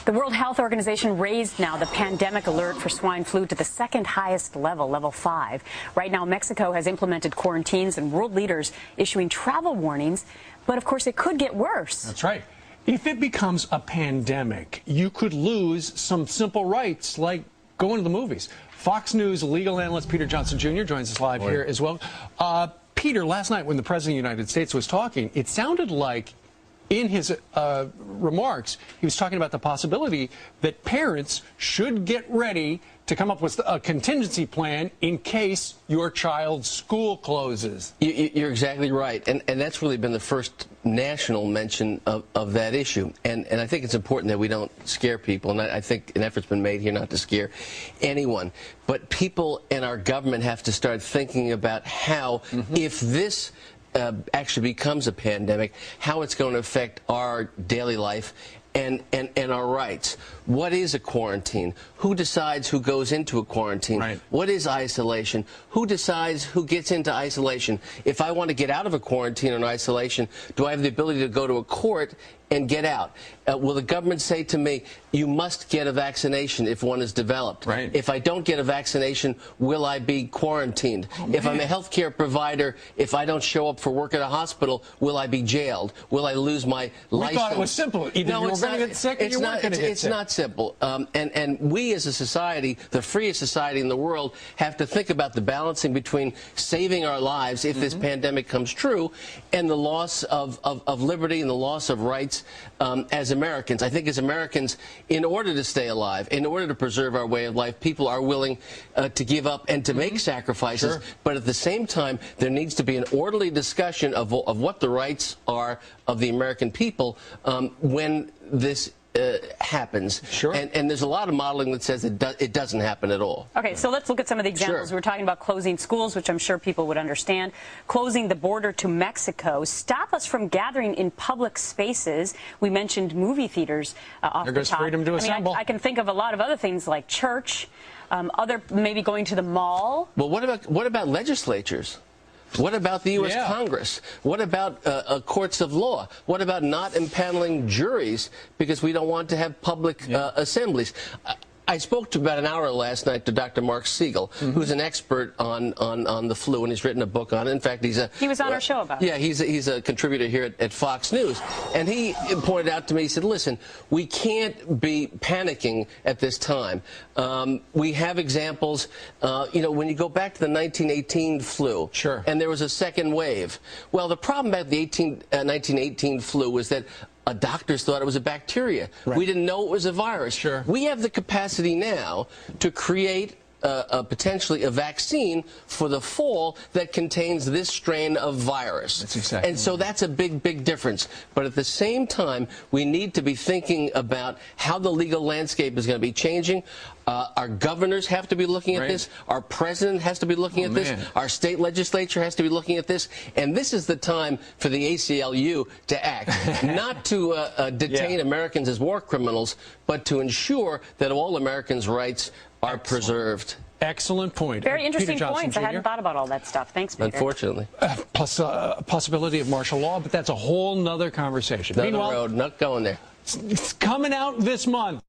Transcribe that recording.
The World Health Organization raised now the pandemic alert for swine flu to the second highest level, level 5. Right now, Mexico has implemented quarantines and world leaders issuing travel warnings. But, of course, it could get worse. That's right. If it becomes a pandemic, you could lose some simple rights like going to the movies. Fox News legal analyst Peter Johnson Jr. joins us live here as well. Peter, last night when the President of the United States was talking, it sounded like in his remarks, he was talking about the possibility that parents should get ready to come up with a contingency plan in case your child's school closes. You're exactly right. And that's really been the first national mention of that issue. And I think it's important that we don't scare people. And I think an effort's been made here not to scare anyone. But people and our government have to start thinking about how, if this actually becomes a pandemic, how it's going to affect our daily life and our rights. What is a quarantine? Who decides who goes into a quarantine? Right. What is isolation? Who decides who gets into isolation? If I want to get out of a quarantine or an isolation, do I have the ability to go to a court and get out? Will the government say to me, you must get a vaccination if one is developed? Right. If I don't get a vaccination, will I be quarantined? If I'm a healthcare provider, if I don't show up for work at a hospital, will I be jailed? Will I lose my license? We thought it was simple. Either you were going to get sick or you weren't going to get sick. It's not simple. And we as a society, the freest society in the world, have to think about the balancing between saving our lives if this pandemic comes true and the loss of liberty and the loss of rights as Americans. I think as Americans, in order to stay alive, in order to preserve our way of life, people are willing to give up and to make sacrifices. Sure. But at the same time, there needs to be an orderly discussion of what the rights are of the American people when this happens. Sure. And there's a lot of modeling that says it doesn't happen at all. Okay, so let's look at some of the examples. Sure. We're talking about closing schools, which I'm sure people would understand, closing the border to Mexico, stop us from gathering in public spaces. We mentioned movie theaters off There the goes top. freedom to assemble. I can think of a lot of other things like church, maybe going to the mall. Well, what about legislatures? What about the U.S. Congress? What about courts of law? What about not impaneling juries because we don't want to have public assemblies? I spoke to about an hour last night to Dr. Mark Siegel, who's an expert on the flu, and he's written a book on it. In fact, he was on our show about it. Yeah, he's a contributor here at Fox News, and he pointed out to me, he said, listen, we can't be panicking at this time. We have examples, when you go back to the 1918 flu, and there was a second wave. Well, the problem about the 1918 flu was that doctors thought it was a bacteria. Right. We didn't know it was a virus. Sure. We have the capacity now to create potentially a vaccine for the fall that contains this strain of virus. That's exactly. And so that's a big, big difference. But at the same time, we need to be thinking about how the legal landscape is going to be changing. Our governors have to be looking at this. Our president has to be looking at this. Our state legislature has to be looking at this. And this is the time for the ACLU to act, not to detain Americans as war criminals, but to ensure that all Americans' rights are preserved. Excellent point. Very interesting points. I hadn't thought about all that stuff. Thanks, Peter. Unfortunately. Plus possibility of martial law, but that's a whole nother conversation. Down the road, not going there. It's coming out this month.